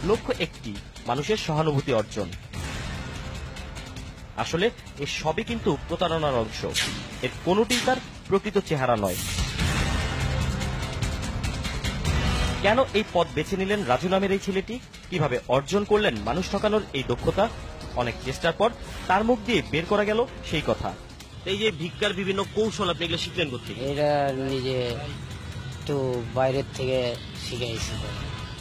লক্ষ্য একটি, মানুষের সহানুভূতি অর্জন। আসলে এ সবই কিন্তু প্রতারণার অংশ, এর কোনোটিই তার প্রকৃত চেহারা নয়। কেন এই পথ বেছে নিলেন রাজু নামের এই ছেলেটি? কিভাবে অর্জন করলেন মানুষ ঠকানোর এই দক্ষতা? অনেক চেষ্টার পর তার মুখ দিয়ে বের করা গেল সেই কথা। এই যে ভিক্ষার বিভিন্ন কৌশল আপনি এগুলো শিখলেন কোথায়? এটা নিজে একটু বাইরের থেকে শিখাইছি।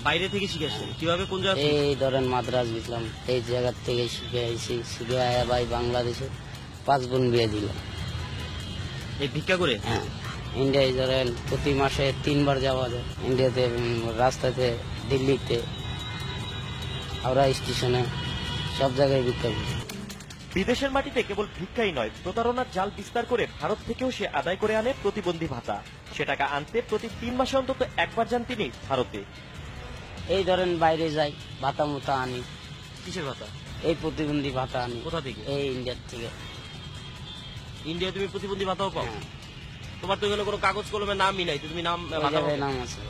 বাইরে থেকে শিখেছেন? কিভাবে, কোন জায়গা? এই ধরেন মাদ্রাজ গেছিলাম, এই জায়গার থেকে শিখে আইছি। শিখে আয়া ভাই বাংলাদেশে 5 বোন বিয়ে দিল এই ভিক্ষা করে। হ্যাঁ, ইন্ডিয়ায় ধরেন প্রতি মাসে 3 বার যাওয়া যায়। ইন্ডিয়াতে রাস্তাতে, দিল্লিতে, হাওড়া স্টেশনে, সব জায়গায় ভিক্ষা করি। বিদেশের মাটিতে কেবল ভিক্ষাই নয়, প্রতারণার জাল বিস্তার করে ভারত থেকেও সে আদায় করে আনে প্রতিবন্ধী ভাতা। সে টাকা আনতে প্রতি 3 মাসে অন্তত একবার যান তিনি ভারতে। এই ধরেন বাইরে যাই, ভাতা মতা আনি। কিসের ভাতা? এই প্রতিবন্ধী ভাতা আনি। কোথা থেকে? এই ইন্ডিয়ার থেকে। ইন্ডিয়া তুমি প্রতিবন্ধী ভাতাও পাও? হ্যাঁ। তোমার তো এখানে কোনো কাগজ কলমে নামই নাই, তুমি নাম ওই জায়গায় নাম আছে।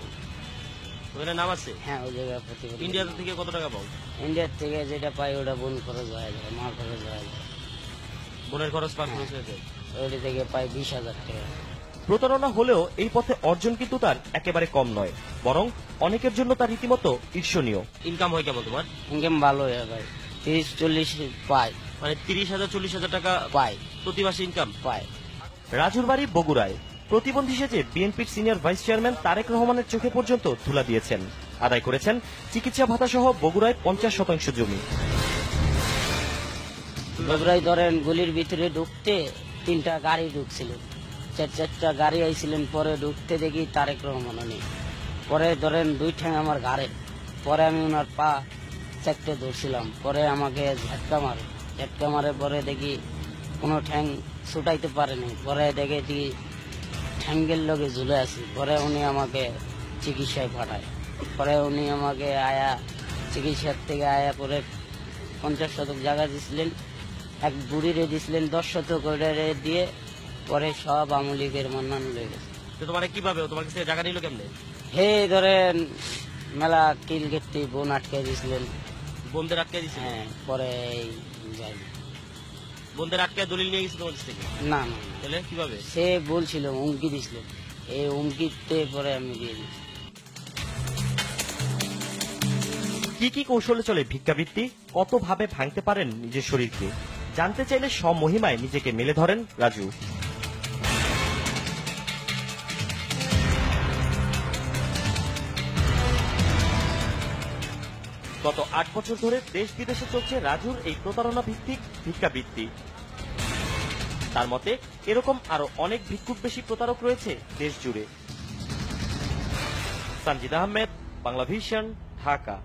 ওখানে নাম আছে? হ্যাঁ, ওই জায়গায় প্রতিবন্ধী। ইন্ডিয়া থেকে কত টাকা পাও? ইন্ডিয়ার থেকে যেটা পাই ওটা বোন খরচ হয়ে যায়, মা খরচ হয়ে যায়। বোনের খরচ পার খরচ হয়ে যায়। ওইটা থেকে পাই 20,000 টাকা। প্রতারণা হলেও এই পথে অর্জন কিন্তু তার একেবারে কম নয়, বরং অনেকের জন্য তার রীতিমতো ঈর্ষণীয়। ইনকাম হয় কেমন তোমার? ইনকাম ভালো হয় ভাই, 30-40 পাই। মানে 30,000-40,000 টাকা পাই প্রতি মাসে ইনকাম পাই। রাজুর বাড়ি বগুড়ায়। প্রতিবন্ধী সেজে বিএনপির সিনিয়র ভাইস চেয়ারম্যান তারেক রহমানের চোখে পর্যন্ত ধুলা দিয়েছেন। আদায় করেছেন চিকিৎসা ভাতা সহ বগুড়ায় 50% জমি। বগুড়ায় ধরেন গলির ভিতরে ঢুকতে 3টা গাড়ি ঢুকছিল, 4টা গাড়ি আইছিলেন। পরে ঢুকতে দেখি তারেক রহমান নেই। পরে ধরেন 2 ঠ্যাং আমার ঘাড়ে। পরে আমি ওনার পা চারটে ধরছিলাম। পরে আমাকে ঝাটকা মারে। পরে দেখি কোনো ঠ্যাং ছুটাইতে পারেনি। পরে দেখি ঠ্যাঙ্গের লগে ঝুলে আছি। পরে উনি আমাকে চিকিৎসায় পাঠায়। পরে উনি আমাকে চিকিৎসার থেকে পরে 50 শতক জায়গা দিছিলেন, এক বুড়িরে দিছিলেন 10 শতক দিয়ে। পরে সব আওয়ামী লীগের মান্নান লয়ে গেছে। তোমার কিভাবে, তোমার কাছে জায়গা নিল কেমনে? হে ধরেন মেলা কিল গেটটি বোন আটকে দিছিলেন। বন্ধের আটকে দিচ্ছে? হ্যাঁ, পরে যাই বন্ধের আটকে দলিল নিয়ে গেছে তোমার কাছ থেকে? না না, তাহলে কিভাবে? সে বলছিল, হুমকি দিছিল। এই হুমকিতে পরে আমি দিয়ে দিচ্ছি। কি কি কৌশলে চলে ভিক্ষাবৃত্তি? কত ভাবে ভাঙতে পারেন নিজের শরীরকে? জানতে চাইলে স্বমহিমায় নিজেকে মেলে ধরেন রাজু। গত 8 বছর ধরে দেশ বিদেশে চলছে রাজুর এই প্রতারণা ভিত্তিক ভিক্ষাবৃত্তি। তার মতে এরকম আরো অনেক ভিক্ষুক বেশি প্রতারক রয়েছে দেশ জুড়ে। সানজিদ আহমেদ, বাংলা ভিশন, ঢাকা।